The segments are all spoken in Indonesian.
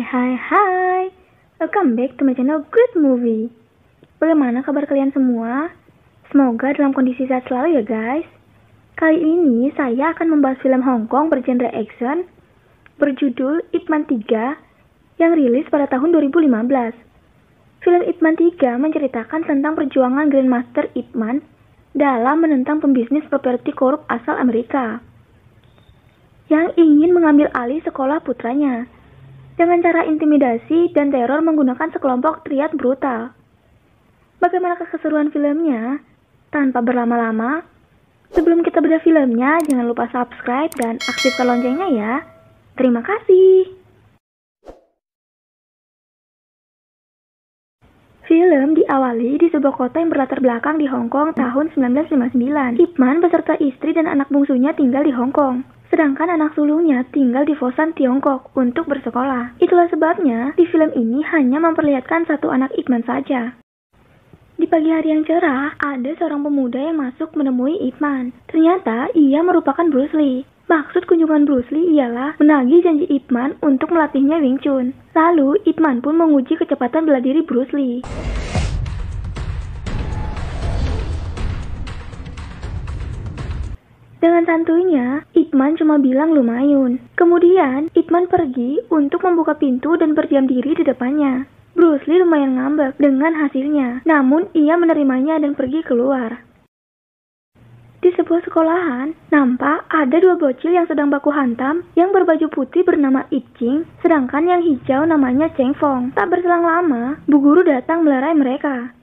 Hai, welcome back to my channel Good Movie. Bagaimana kabar kalian semua? Semoga dalam kondisi sehat selalu ya guys. Kali ini saya akan membahas film Hong Kong bergenre action berjudul Ip Man 3 yang rilis pada tahun 2015. Film Ip Man 3 menceritakan tentang perjuangan Grandmaster Ip Man dalam menentang pembisnis properti korup asal Amerika yang ingin mengambil alih sekolah putranya dengan cara intimidasi dan teror menggunakan sekelompok triad brutal. Bagaimana keseruan filmnya? Tanpa berlama-lama, sebelum kita bedah filmnya, jangan lupa subscribe dan aktifkan loncengnya ya. Terima kasih. Film diawali di sebuah kota yang berlatar belakang di Hong Kong tahun 1959. Ip Man beserta istri dan anak bungsunya tinggal di Hong Kong, sedangkan anak sulungnya tinggal di Foshan, Tiongkok untuk bersekolah. Itulah sebabnya di film ini hanya memperlihatkan satu anak Ip Man saja. Di pagi hari yang cerah, ada seorang pemuda yang masuk menemui Ip Man. Ternyata ia merupakan Bruce Lee. Maksud kunjungan Bruce Lee ialah menagih janji Ip Man untuk melatihnya Wing Chun. Lalu Ip Man pun menguji kecepatan bela diri Bruce Lee. Dengan santuinya, Ip Man cuma bilang lumayan. Kemudian, Ip Man pergi untuk membuka pintu dan berdiam diri di depannya. Bruce Lee lumayan ngambek dengan hasilnya, namun ia menerimanya dan pergi keluar. Di sebuah sekolahan, nampak ada dua bocil yang sedang baku hantam yang berbaju putih bernama Ip Ching, sedangkan yang hijau namanya Cheng Fong. Tak berselang lama, bu guru datang melerai mereka.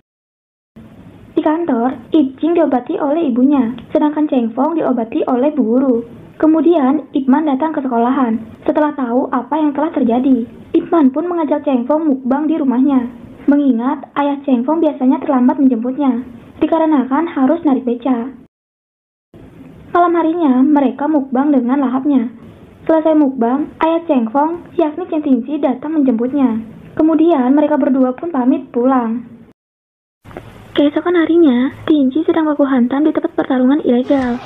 Di kantor, Ip Ching diobati oleh ibunya, sedangkan Cheng Fong diobati oleh bu guru. Kemudian, Ip Man datang ke sekolahan. Setelah tahu apa yang telah terjadi, Ip Man pun mengajak Cheng Fong mukbang di rumahnya. Mengingat ayah Cheng Fong biasanya terlambat menjemputnya, dikarenakan harus narik beca. Malam harinya, mereka mukbang dengan lahapnya. Selesai mukbang, ayah Cheng Fong, yakni Cheng Tingci, datang menjemputnya. Kemudian, mereka berdua pun pamit pulang. Keesokan harinya, Tingci sedang baku hantam di tempat pertarungan ilegal.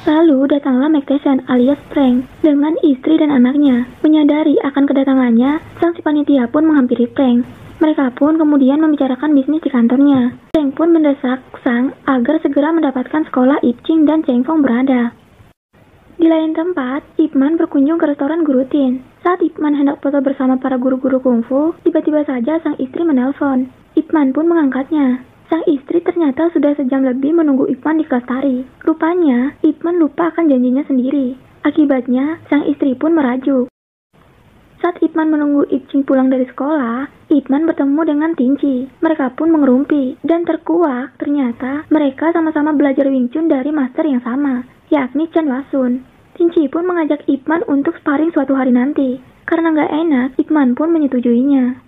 Lalu datanglah Mike Tyson alias Frank dengan istri dan anaknya. Menyadari akan kedatangannya, sang si panitia pun menghampiri Frank. Mereka pun kemudian membicarakan bisnis di kantornya. Frank pun mendesak Sang agar segera mendapatkan sekolah Ip Ching dan Cheng Fong berada. Di lain tempat, Ip Man berkunjung ke restoran guru Tin. Saat Ip Man hendak foto bersama para guru-guru kungfu, tiba-tiba saja sang istri menelpon. Ip Man pun mengangkatnya. Sang istri ternyata sudah sejam lebih menunggu Ip Man di kelas tari. Rupanya, Ip Man lupa akan janjinya sendiri. Akibatnya, sang istri pun merajuk. Saat Ip Man menunggu Ip Ching pulang dari sekolah, Ip Man bertemu dengan Tingci. Mereka pun mengerumpi, dan terkuak ternyata mereka sama-sama belajar Wing Chun dari master yang sama, yakni Chan Wasun. Tingci pun mengajak Ip Man untuk sparring suatu hari nanti. Karena nggak enak, Ip Man pun menyetujuinya.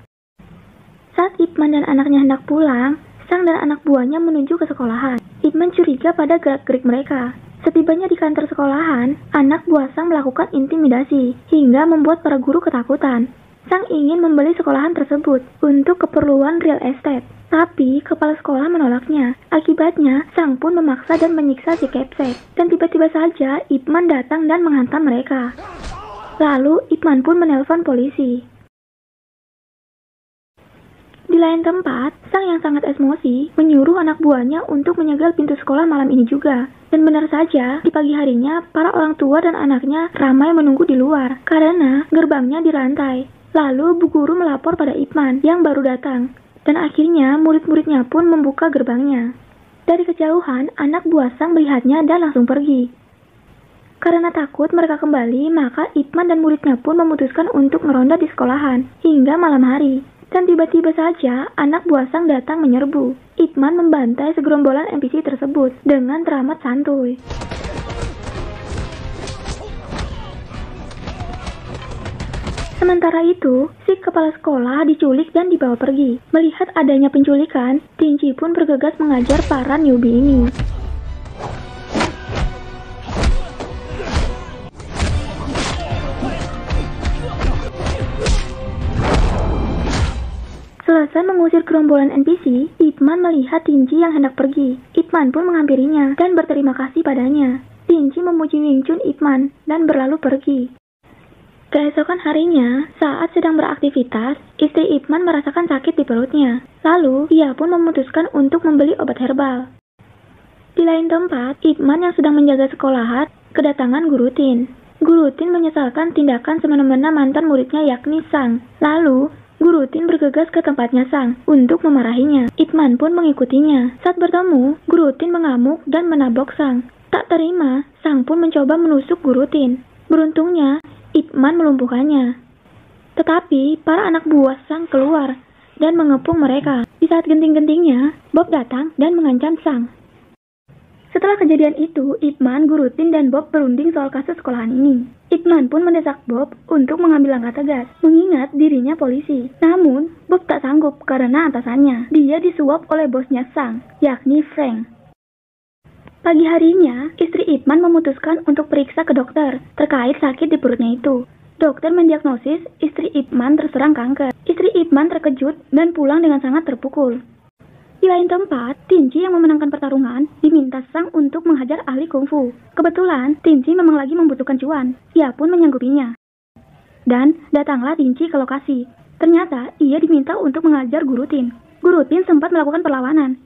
Saat Ip Man dan anaknya hendak pulang, Sang dan anak buahnya menuju ke sekolahan. Ip Man curiga pada gerak-gerik mereka. Setibanya di kantor sekolahan, anak buah Sang melakukan intimidasi, hingga membuat para guru ketakutan. Sang ingin membeli sekolahan tersebut untuk keperluan real estate, tapi kepala sekolah menolaknya. Akibatnya, Sang pun memaksa dan menyiksa si Kepsek. Dan tiba-tiba saja, Ip Man datang dan menghantam mereka. Lalu, Ip Man pun menelpon polisi. Di lain tempat, Sang yang sangat emosi menyuruh anak buahnya untuk menyegel pintu sekolah malam ini juga. Dan benar saja, di pagi harinya, para orang tua dan anaknya ramai menunggu di luar karena gerbangnya dirantai. Lalu, bu guru melapor pada Ip Man yang baru datang. Dan akhirnya, murid-muridnya pun membuka gerbangnya. Dari kejauhan, anak buah Sang melihatnya dan langsung pergi. Karena takut mereka kembali, maka Ip Man dan muridnya pun memutuskan untuk meronda di sekolahan hingga malam hari. Dan tiba-tiba saja, anak buah Sang datang menyerbu. Ip Man membantai segerombolan NPC tersebut dengan teramat santuy. Sementara itu, si kepala sekolah diculik dan dibawa pergi. Melihat adanya penculikan, Tingci pun bergegas mengajar para newbie ini. Selesai mengusir gerombolan NPC, Ip Man melihat Tingci yang hendak pergi. Ip Man pun menghampirinya dan berterima kasih padanya. Tingci memuji Wing Chun Ip Man dan berlalu pergi. Keesokan harinya, saat sedang beraktivitas, istri Ipman merasakan sakit di perutnya. Lalu, ia pun memutuskan untuk membeli obat herbal. Di lain tempat, Ipman yang sedang menjaga sekolahan kedatangan Guru Tin. Guru Tin menyesalkan tindakan semena-mena mantan muridnya yakni Sang. Lalu, Guru Tin bergegas ke tempatnya Sang untuk memarahinya. Ipman pun mengikutinya. Saat bertemu, Guru Tin mengamuk dan menabok Sang. Tak terima, Sang pun mencoba menusuk Guru Tin. Beruntungnya, Ipman melumpuhkannya. Tetapi, para anak buah Sang keluar dan mengepung mereka. Di saat genting-gentingnya, Bob datang dan mengancam Sang. Setelah kejadian itu, Ipman, Guru Tin, dan Bob berunding soal kasus sekolahan ini. Ipman pun mendesak Bob untuk mengambil langkah tegas, mengingat dirinya polisi. Namun, Bob tak sanggup karena atasannya. Dia disuap oleh bosnya Sang, yakni Frank. Pagi harinya, istri Ipman memutuskan untuk periksa ke dokter terkait sakit di perutnya itu. Dokter mendiagnosis istri Ipman terserang kanker. Istri Ipman terkejut dan pulang dengan sangat terpukul. Di lain tempat, Tinci yang memenangkan pertarungan diminta Sang untuk menghajar ahli kungfu. Kebetulan, Tinci memang lagi membutuhkan cuan. Ia pun menyanggupinya. Dan datanglah Tinci ke lokasi. Ternyata, ia diminta untuk mengajar Guru Tin. Guru Tin sempat melakukan perlawanan.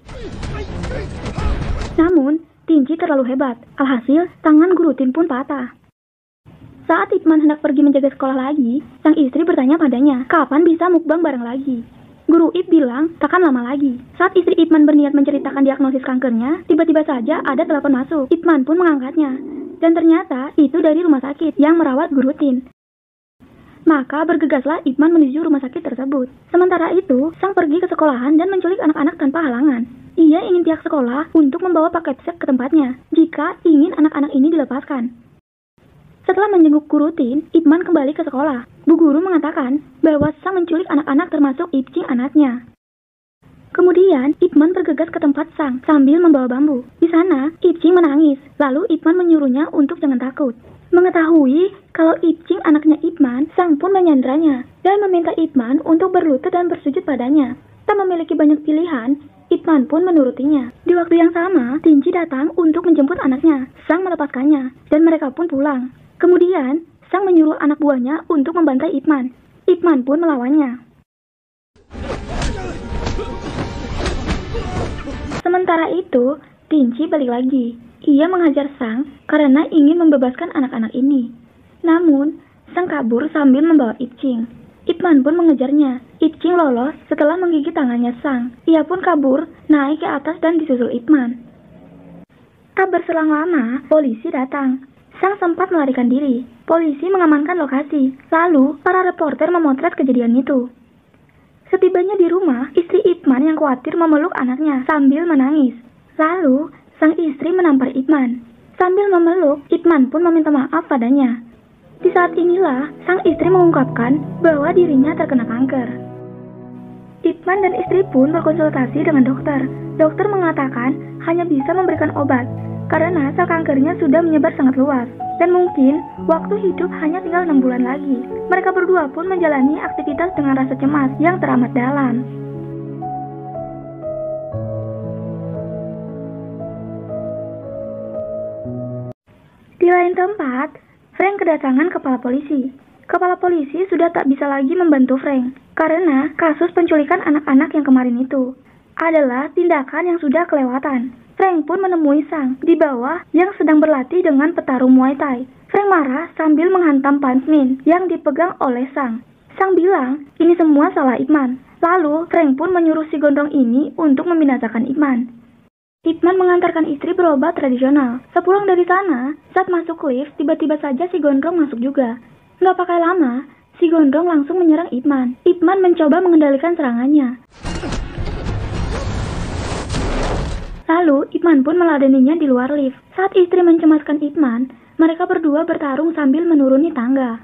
Namun, Tinci terlalu hebat. Alhasil, tangan Guru Tin pun patah. Saat Ipman hendak pergi menjaga sekolah lagi, sang istri bertanya padanya, kapan bisa mukbang bareng lagi? Guru Ip bilang, takkan lama lagi. Saat istri Ipman berniat menceritakan diagnosis kankernya, tiba-tiba saja ada telepon masuk. Ipman pun mengangkatnya. Dan ternyata itu dari rumah sakit yang merawat Guru Tin. Maka bergegaslah Ipman menuju rumah sakit tersebut. Sementara itu, Sang pergi ke sekolahan dan menculik anak-anak tanpa halangan. Ia ingin pihak sekolah untuk membawa paket sek ke tempatnya, jika ingin anak-anak ini dilepaskan. Setelah menjenguk Guru Tin, Ipman kembali ke sekolah. Bu Guru mengatakan bahwa Sang menculik anak-anak termasuk Ipcing anaknya. Kemudian, Ipman bergegas ke tempat Sang sambil membawa bambu. Di sana, Ipcing menangis. Lalu Ipman menyuruhnya untuk jangan takut. Mengetahui kalau Ipcing anaknya Ipman, Sang pun menyandranya dan meminta Ipman untuk berlutut dan bersujud padanya. Tak memiliki banyak pilihan, Ipman pun menurutinya. Di waktu yang sama, Tinci datang untuk menjemput anaknya. Sang melepaskannya, dan mereka pun pulang. Kemudian, Sang menyuruh anak buahnya untuk membantai Ipman. Ipman pun melawannya. Sementara itu, Tinci balik lagi. Ia menghajar Sang karena ingin membebaskan anak-anak ini. Namun, Sang kabur sambil membawa Ipcing. Ipman pun mengejarnya. Ipcing lolos setelah menggigit tangannya Sang. Ia pun kabur, naik ke atas dan disusul Ipman. Tak berselang lama, polisi datang. Sang sempat melarikan diri. Polisi mengamankan lokasi. Lalu, para reporter memotret kejadian itu. Setibanya di rumah, istri Ipman yang khawatir memeluk anaknya sambil menangis. Lalu, sang istri menampar Ipman. Sambil memeluk, Ipman pun meminta maaf padanya. Di saat inilah, sang istri mengungkapkan bahwa dirinya terkena kanker. Ipman dan istri pun berkonsultasi dengan dokter. Dokter mengatakan hanya bisa memberikan obat, karena sel kankernya sudah menyebar sangat luas, dan mungkin waktu hidup hanya tinggal 6 bulan lagi. Mereka berdua pun menjalani aktivitas dengan rasa cemas yang teramat dalam. Di lain tempat, Frank kedatangan kepala polisi. Kepala polisi sudah tak bisa lagi membantu Frank, karena kasus penculikan anak-anak yang kemarin itu adalah tindakan yang sudah kelewatan. Frank pun menemui Sang di bawah yang sedang berlatih dengan petarung Muay Thai. Frank marah sambil menghantam punchmin yang dipegang oleh Sang. Sang bilang, ini semua salah Ipman. Lalu, Frank pun menyuruh si gondrong ini untuk membinasakan Ipman. Ipman mengantarkan istri berobat tradisional. Sepulang dari sana, saat masuk lift, tiba-tiba saja si gondrong masuk juga. Nggak pakai lama, si gondrong langsung menyerang Ipman. Ipman mencoba mengendalikan serangannya. Lalu, Ipman pun meladeninya di luar lift. Saat istri mencemaskan Ipman, mereka berdua bertarung sambil menuruni tangga.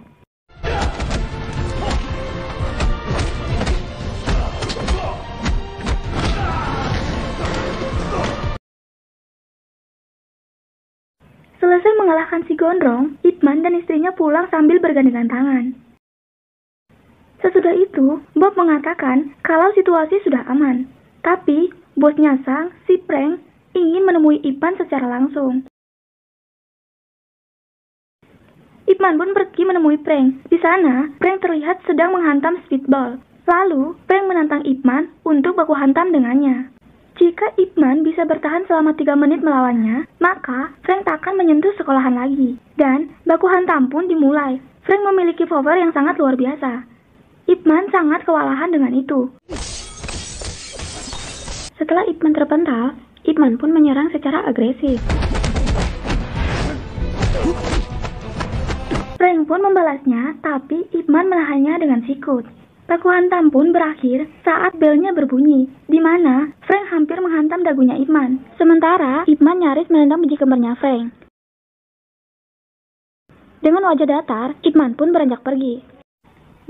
Selesai mengalahkan si gondrong, Ipman dan istrinya pulang sambil bergandengan tangan. Sesudah itu, Bob mengatakan kalau situasi sudah aman. Tapi, bosnya Sang, si Frank, ingin menemui Ipman secara langsung. Ip Man pun pergi menemui Frank. Di sana, Frank terlihat sedang menghantam Speedball. Lalu, Frank menantang Ip Man untuk baku hantam dengannya. Jika Ip Man bisa bertahan selama 3 menit melawannya, maka Frank tak akan menyentuh sekolahan lagi. Dan baku hantam pun dimulai. Frank memiliki power yang sangat luar biasa. Ip Man sangat kewalahan dengan itu. Setelah Ip Man terpental, Ip Man pun menyerang secara agresif. Frank pun membalasnya, tapi Ip Man menahannya dengan sikut. Baku hantam pun berakhir saat belnya berbunyi, di mana Frank hampir menghantam dagunya Ip Man. Sementara Ip Man nyaris menendang biji kembarnya Frank. Dengan wajah datar, Ip Man pun beranjak pergi.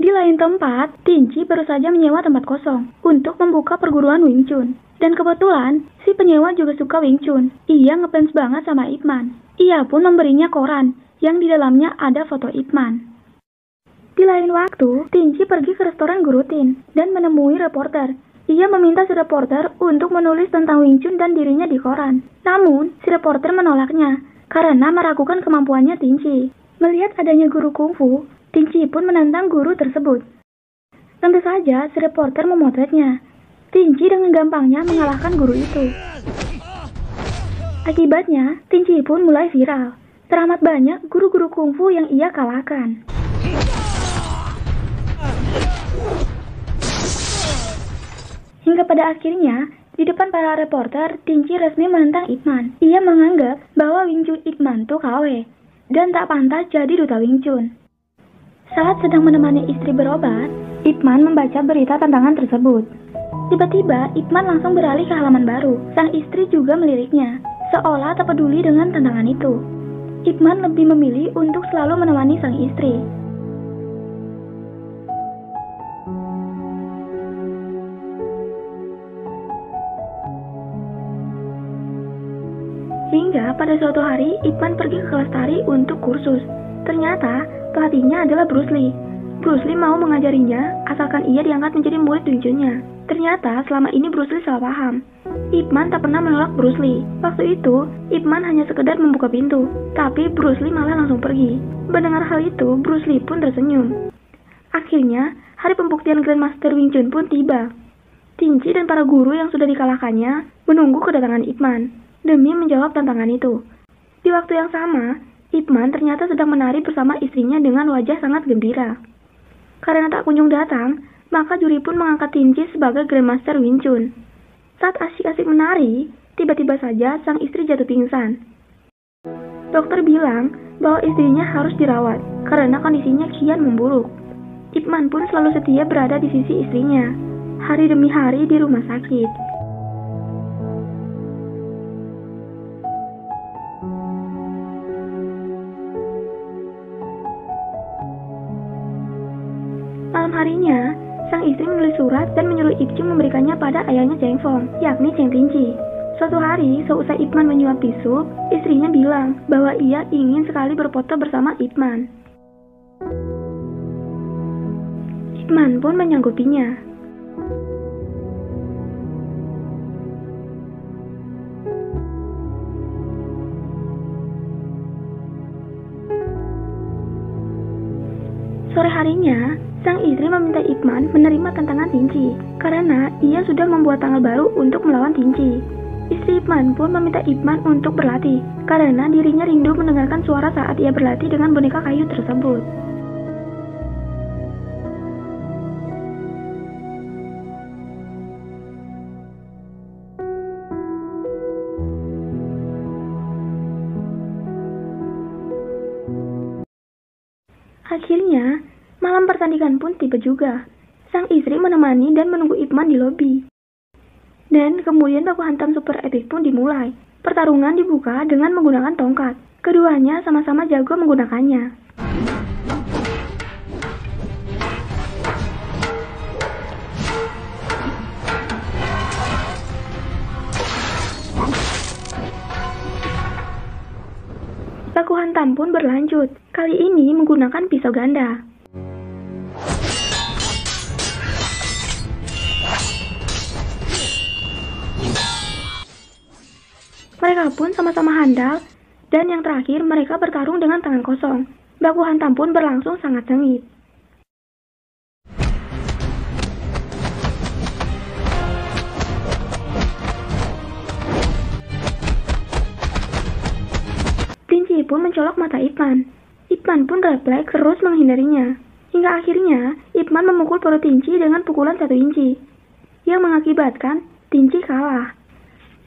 Di lain tempat, Tinci baru saja menyewa tempat kosong untuk membuka perguruan Wing Chun. Dan kebetulan, si penyewa juga suka Wing Chun. Ia ngefans banget sama Ip Man. Ia pun memberinya koran yang di dalamnya ada foto Ip Man. Di lain waktu, Tinci pergi ke restoran Guru Tin dan menemui reporter. Ia meminta si reporter untuk menulis tentang Wing Chun dan dirinya di koran. Namun, si reporter menolaknya karena meragukan kemampuannya Tinci. Melihat adanya guru kungfu, Tinci pun menantang guru tersebut. Tentu saja, si reporter memotretnya. Tinci dengan gampangnya mengalahkan guru itu. Akibatnya, Tinci pun mulai viral. Teramat banyak guru-guru kungfu yang ia kalahkan. Hingga pada akhirnya, di depan para reporter, Tinci resmi menentang Ip Man. Ia menganggap bahwa Wing Chun Ip Man tuh KW, dan tak pantas jadi duta Wing Chun. Saat sedang menemani istri berobat, Ip Man membaca berita tantangan tersebut. Tiba-tiba, Ip Man langsung beralih ke halaman baru. Sang istri juga meliriknya, seolah tak peduli dengan tantangan itu. Ip Man lebih memilih untuk selalu menemani sang istri. Hingga pada suatu hari, Ip Man pergi ke kelas tari untuk kursus. Ternyata, pelatihnya adalah Bruce Lee. Bruce Lee mau mengajarinya, asalkan ia diangkat menjadi murid Wing Chun-nya. Ternyata, selama ini Bruce Lee salah paham. Ip Man tak pernah menolak Bruce Lee. Waktu itu, Ip Man hanya sekedar membuka pintu, tapi Bruce Lee malah langsung pergi. Mendengar hal itu, Bruce Lee pun tersenyum. Akhirnya, hari pembuktian Grandmaster Wing Chun pun tiba. Tinci dan para guru yang sudah dikalahkannya menunggu kedatangan Ip Man demi menjawab tantangan itu. Di waktu yang sama, Ip Man ternyata sedang menari bersama istrinya dengan wajah sangat gembira. Karena tak kunjung datang, maka juri pun mengangkat Tinci sebagai Grandmaster Wing Chun. Saat asyik-asyik menari, tiba-tiba saja sang istri jatuh pingsan. Dokter bilang bahwa istrinya harus dirawat karena kondisinya kian memburuk. Ip Man pun selalu setia berada di sisi istrinya, hari demi hari di rumah sakit. Malam harinya, sang istri menulis surat dan menyuruh Ip Chun memberikannya pada ayahnya Cheng Fong, yakni Cheng Tinci. Suatu hari, seusai Ip Man menyuapi sup, istrinya bilang bahwa ia ingin sekali berfoto bersama Ip Man. Ip Man pun menyanggupinya. Sore harinya, sang istri meminta Ip Man menerima tantangan Tinci karena ia sudah membuat tanggal baru untuk melawan Tinci. Istri Ip Man pun meminta Ip Man untuk berlatih karena dirinya rindu mendengarkan suara saat ia berlatih dengan boneka kayu tersebut. Akhirnya, malam pertandingan pun tiba juga. Sang istri menemani dan menunggu Ip Man di lobi. Dan kemudian baku hantam super epic pun dimulai. Pertarungan dibuka dengan menggunakan tongkat. Keduanya sama-sama jago menggunakannya. Baku hantam pun berlanjut, kali ini menggunakan pisau ganda. Mereka pun sama-sama handal, dan yang terakhir mereka bertarung dengan tangan kosong. Baku hantam pun berlangsung sangat sengit. Tinci pun mencolok mata Ipman. Ipman pun refleks terus menghindarinya. Hingga akhirnya, Ipman memukul perut Tinci dengan pukulan 1 inci, yang mengakibatkan Tinci kalah.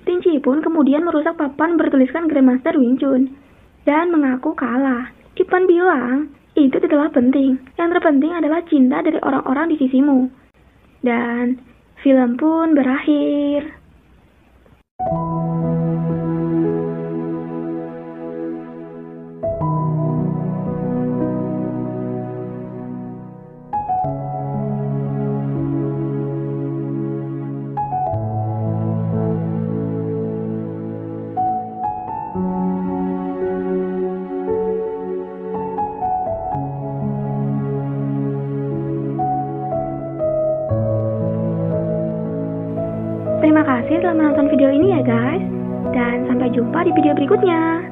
Tinci pun kemudian merusak papan bertuliskan Grandmaster Wing Chun, dan mengaku kalah. Ipman bilang, itu tidaklah penting. Yang terpenting adalah cinta dari orang-orang di sisimu. Dan film pun berakhir. Terima kasih telah menonton video ini ya guys. Dan sampai jumpa di video berikutnya.